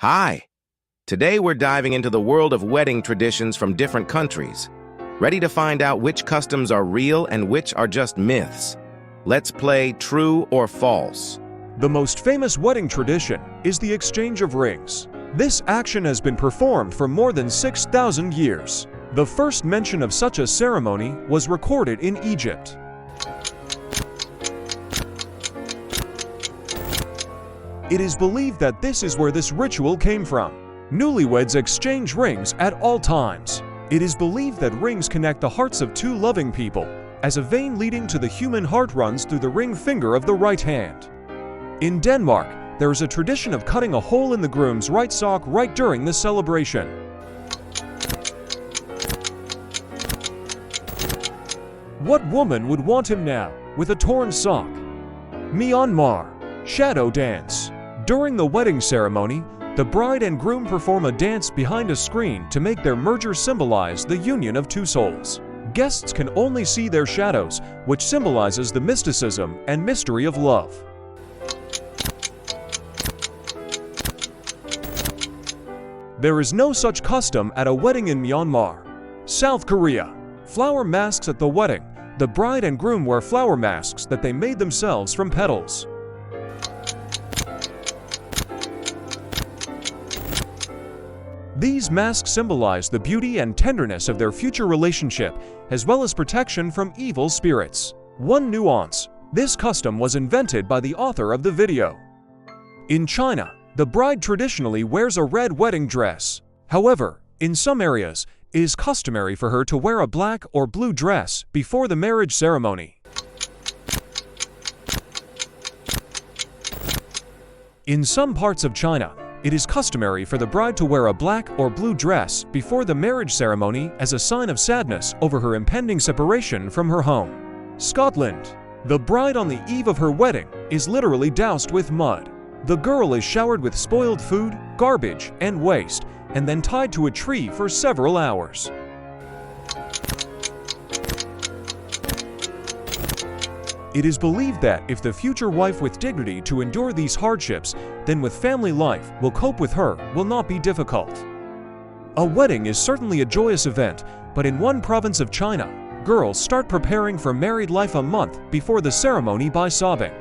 Hi! Today we're diving into the world of wedding traditions from different countries. Ready to find out which customs are real and which are just myths? Let's play True or False. The most famous wedding tradition is the exchange of rings. This action has been performed for more than 6,000 years. The first mention of such a ceremony was recorded in Egypt. It is believed that this is where this ritual came from. Newlyweds exchange rings at all times. It is believed that rings connect the hearts of two loving people, as a vein leading to the human heart runs through the ring finger of the right hand. In Denmark, there is a tradition of cutting a hole in the groom's right sock right during the celebration. What woman would want him now, with a torn sock? Myanmar, shadow dance. During the wedding ceremony, the bride and groom perform a dance behind a screen to make their merger symbolize the union of two souls. Guests can only see their shadows, which symbolizes the mysticism and mystery of love. There is no such custom at a wedding in Myanmar. South Korea. Flower masks at the wedding. The bride and groom wear flower masks that they made themselves from petals. These masks symbolize the beauty and tenderness of their future relationship, as well as protection from evil spirits. One nuance: this custom was invented by the author of the video. In China, the bride traditionally wears a red wedding dress. However, in some areas, it is customary for her to wear a black or blue dress before the marriage ceremony. In some parts of China, it is customary for the bride to wear a black or blue dress before the marriage ceremony as a sign of sadness over her impending separation from her home. Scotland. The bride on the eve of her wedding is literally doused with mud. The girl is showered with spoiled food, garbage, and waste, and then tied to a tree for several hours. It is believed that if the future wife with dignity to endure these hardships, then with family life will cope with her will not be difficult. A wedding is certainly a joyous event, but in one province of China, girls start preparing for married life a month before the ceremony by sobbing.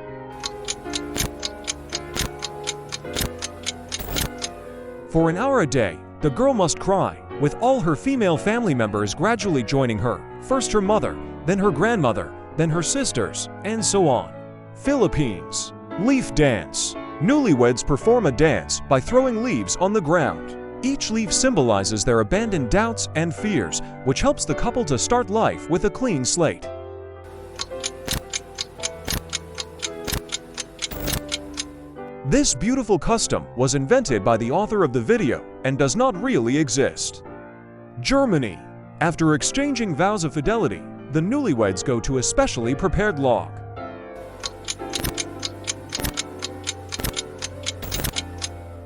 For an hour a day, the girl must cry, with all her female family members gradually joining her, first her mother, then her grandmother, then her sisters, and so on. Philippines. Leaf dance. Newlyweds perform a dance by throwing leaves on the ground. Each leaf symbolizes their abandoned doubts and fears, which helps the couple to start life with a clean slate. This beautiful custom was invented by the author of the video and does not really exist. Germany. After exchanging vows of fidelity, the newlyweds go to a specially prepared log.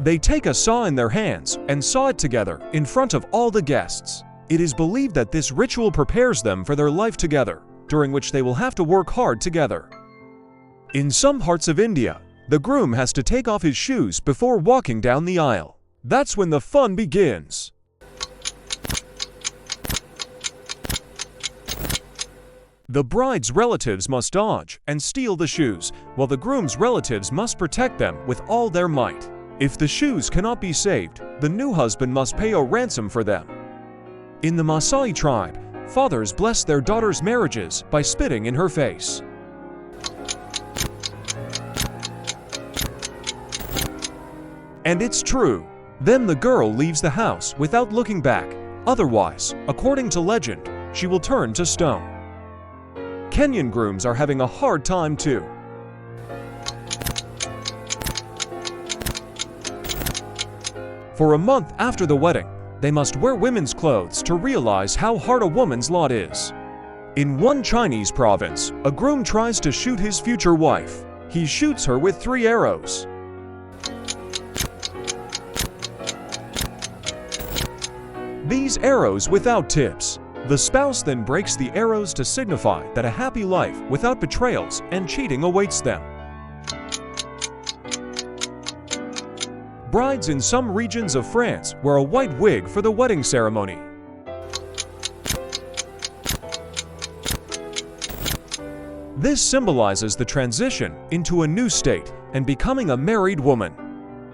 They take a saw in their hands and saw it together in front of all the guests. It is believed that this ritual prepares them for their life together, during which they will have to work hard together. In some parts of India, the groom has to take off his shoes before walking down the aisle. That's when the fun begins. The bride's relatives must dodge and steal the shoes, while the groom's relatives must protect them with all their might. If the shoes cannot be saved, the new husband must pay a ransom for them. In the Maasai tribe, fathers bless their daughters' marriages by spitting in her face. And it's true. Then the girl leaves the house without looking back. Otherwise, according to legend, she will turn to stone. Kenyan grooms are having a hard time too. For a month after the wedding, they must wear women's clothes to realize how hard a woman's lot is. In one Chinese province, a groom tries to shoot his future wife. He shoots her with 3 arrows. These arrows without tips. The spouse then breaks the arrows to signify that a happy life without betrayals and cheating awaits them. Brides in some regions of France wear a white wig for the wedding ceremony. This symbolizes the transition into a new state and becoming a married woman.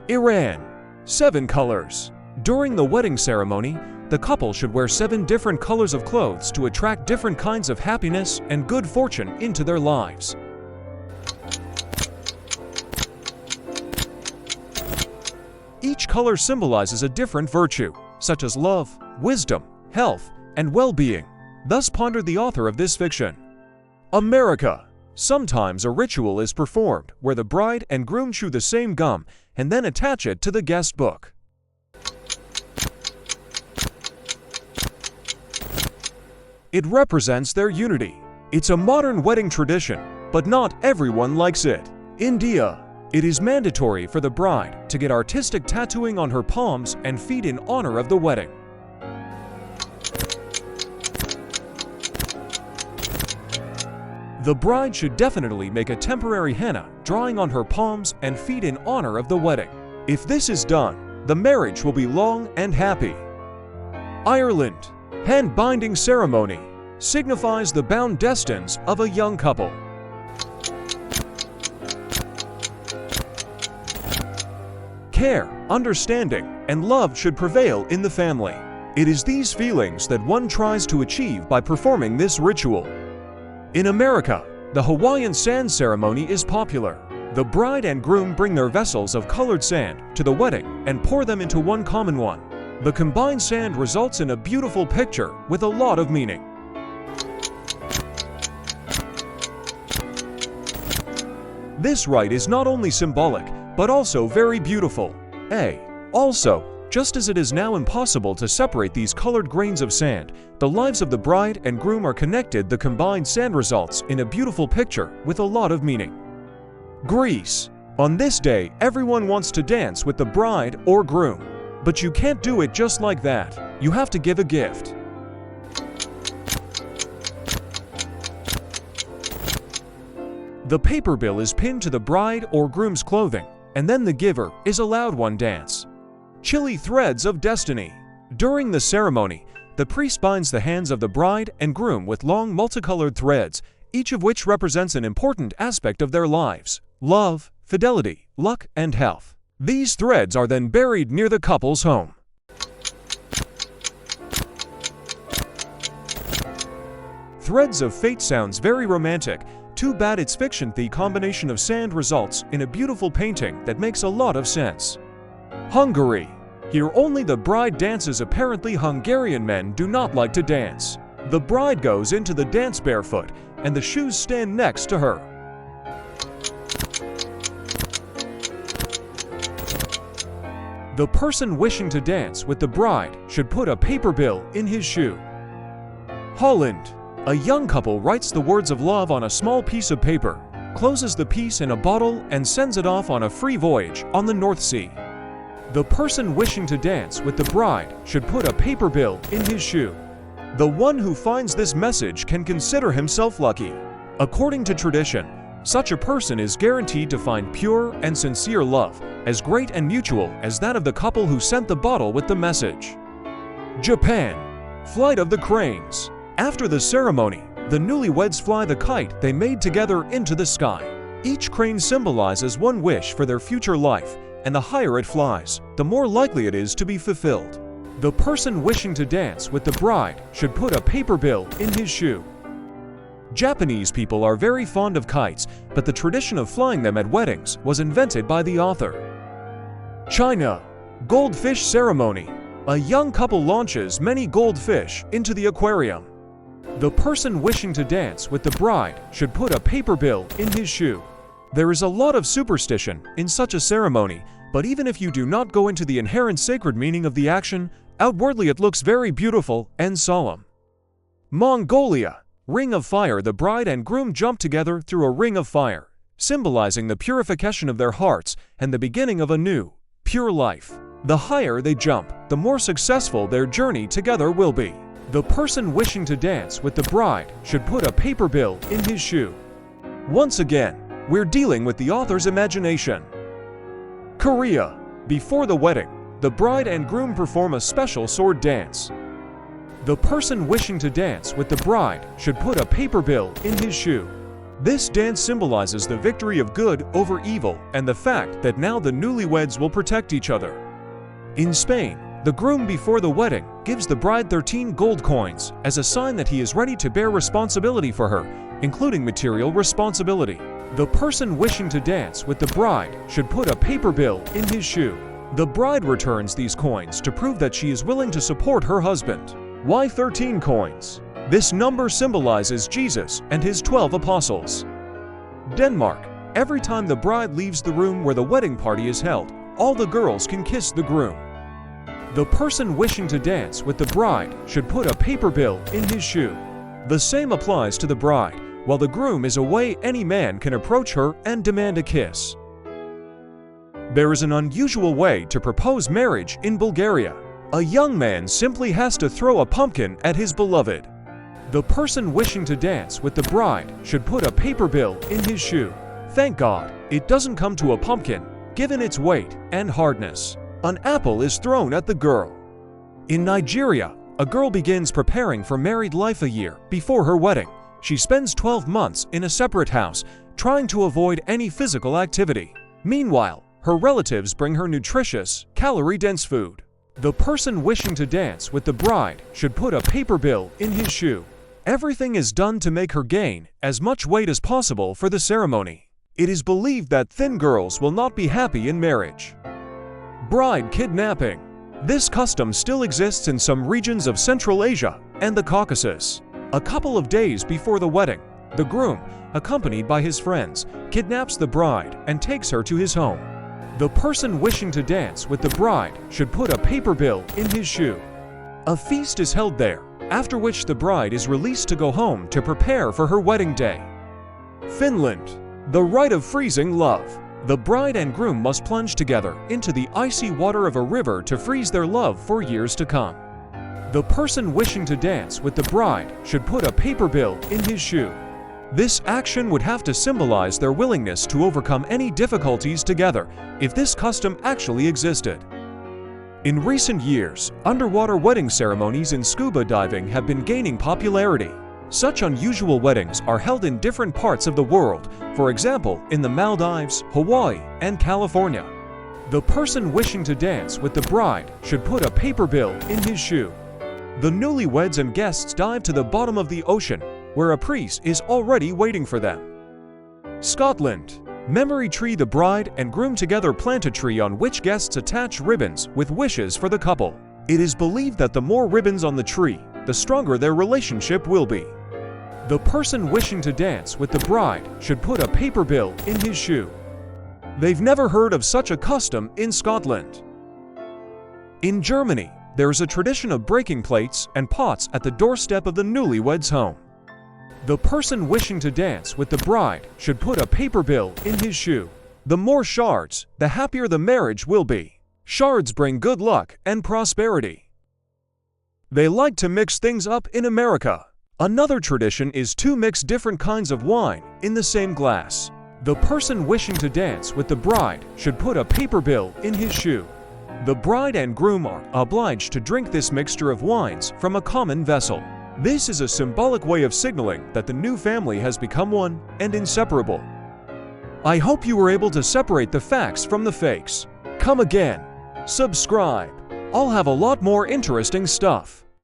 Iran. 7 colors. During the wedding ceremony, the couple should wear 7 different colors of clothes to attract different kinds of happiness and good fortune into their lives. Each color symbolizes a different virtue, such as love, wisdom, health, and well-being. Thus pondered the author of this fiction. America. Sometimes a ritual is performed where the bride and groom chew the same gum and then attach it to the guest book. It represents their unity. It's a modern wedding tradition, but not everyone likes it. India. It is mandatory for the bride to get artistic tattooing on her palms and feet in honor of the wedding. The bride should definitely make a temporary henna drawing on her palms and feet in honor of the wedding. If this is done, the marriage will be long and happy. Ireland. Hand binding ceremony signifies the bound destines of a young couple. Care, understanding, and love should prevail in the family. It is these feelings that one tries to achieve by performing this ritual. In America, the Hawaiian sand ceremony is popular. The bride and groom bring their vessels of colored sand to the wedding and pour them into one common one. The combined sand results in a beautiful picture with a lot of meaning. This rite is not only symbolic, but also very beautiful. Also, just as it is now impossible to separate these colored grains of sand, the lives of the bride and groom are connected. The combined sand results in a beautiful picture with a lot of meaning. Greece. On this day, everyone wants to dance with the bride or groom. But you can't do it just like that. You have to give a gift. The paper bill is pinned to the bride or groom's clothing, and then the giver is allowed one dance. Chilly threads of destiny. During the ceremony, the priest binds the hands of the bride and groom with long multicolored threads, each of which represents an important aspect of their lives: love, fidelity, luck, and health. These threads are then buried near the couple's home. Threads of Fate sounds very romantic. Too bad it's fiction. The combination of sand results in a beautiful painting that makes a lot of sense. Hungary. Here only the bride dances. Apparently Hungarian men do not like to dance. The bride goes into the dance barefoot, and the shoes stand next to her. The person wishing to dance with the bride should put a paper bill in his shoe. Holland. A young couple writes the words of love on a small piece of paper, closes the piece in a bottle, and sends it off on a free voyage on the North Sea. The person wishing to dance with the bride should put a paper bill in his shoe. The one who finds this message can consider himself lucky. According to tradition, such a person is guaranteed to find pure and sincere love, as great and mutual as that of the couple who sent the bottle with the message. Japan. Flight of the cranes. After the ceremony, the newlyweds fly the kite they made together into the sky. Each crane symbolizes one wish for their future life, and the higher it flies, the more likely it is to be fulfilled. The person wishing to dance with the bride should put a paper bill in his shoe. Japanese people are very fond of kites, but the tradition of flying them at weddings was invented by the author. China. Goldfish ceremony. A young couple launches many goldfish into the aquarium. The person wishing to dance with the bride should put a paper bill in his shoe. There is a lot of superstition in such a ceremony, but even if you do not go into the inherent sacred meaning of the action, outwardly it looks very beautiful and solemn. Mongolia. Ring of fire. The bride and groom jump together through a ring of fire, symbolizing the purification of their hearts and the beginning of a new, pure life. The higher they jump, the more successful their journey together will be. The person wishing to dance with the bride should put a paper bill in his shoe. Once again, we're dealing with the author's imagination. Korea. Before the wedding, the bride and groom perform a special sword dance. The person wishing to dance with the bride should put a paper bill in his shoe. This dance symbolizes the victory of good over evil and the fact that now the newlyweds will protect each other. In Spain, the groom before the wedding gives the bride 13 gold coins as a sign that he is ready to bear responsibility for her, including material responsibility. The person wishing to dance with the bride should put a paper bill in his shoe. The bride returns these coins to prove that she is willing to support her husband. Why 13 coins? This number symbolizes Jesus and his 12 apostles. Denmark. Every time the bride leaves the room where the wedding party is held, all the girls can kiss the groom. The person wishing to dance with the bride should put a paper bill in his shoe. The same applies to the bride. While the groom is away, any man can approach her and demand a kiss. There is an unusual way to propose marriage in Bulgaria. A young man simply has to throw a pumpkin at his beloved. The person wishing to dance with the bride should put a paper bill in his shoe. Thank God, it doesn't come to a pumpkin, given its weight and hardness. An apple is thrown at the girl. In Nigeria, a girl begins preparing for married life a year before her wedding. She spends 12 months in a separate house, trying to avoid any physical activity. Meanwhile, her relatives bring her nutritious, calorie-dense food. The person wishing to dance with the bride should put a paper bill in his shoe. Everything is done to make her gain as much weight as possible for the ceremony. It is believed that thin girls will not be happy in marriage. Bride kidnapping. This custom still exists in some regions of Central Asia and the Caucasus. A couple of days before the wedding, the groom, accompanied by his friends, kidnaps the bride and takes her to his home. The person wishing to dance with the bride should put a paper bill in his shoe. A feast is held there, after which the bride is released to go home to prepare for her wedding day. Finland. The rite of freezing love. The bride and groom must plunge together into the icy water of a river to freeze their love for years to come. The person wishing to dance with the bride should put a paper bill in his shoe. This action would have to symbolize their willingness to overcome any difficulties together, if this custom actually existed. In recent years, underwater wedding ceremonies in scuba diving have been gaining popularity. Such unusual weddings are held in different parts of the world, for example, in the Maldives, Hawaii, and California. The person wishing to dance with the bride should put a paper bill in his shoe. The newlyweds and guests dive to the bottom of the ocean, where a priest is already waiting for them. Scotland. Memory tree. The bride and groom together plant a tree on which guests attach ribbons with wishes for the couple. It is believed that the more ribbons on the tree, the stronger their relationship will be. The person wishing to dance with the bride should put a paper bill in his shoe. They've never heard of such a custom in Scotland. In Germany, there is a tradition of breaking plates and pots at the doorstep of the newlyweds' home. The person wishing to dance with the bride should put a paper bill in his shoe. The more shards, the happier the marriage will be. Shards bring good luck and prosperity. They like to mix things up in America. Another tradition is to mix different kinds of wine in the same glass. The person wishing to dance with the bride should put a paper bill in his shoe. The bride and groom are obliged to drink this mixture of wines from a common vessel. This is a symbolic way of signaling that the new family has become one and inseparable. I hope you were able to separate the facts from the fakes. Come again. Subscribe. I'll have a lot more interesting stuff.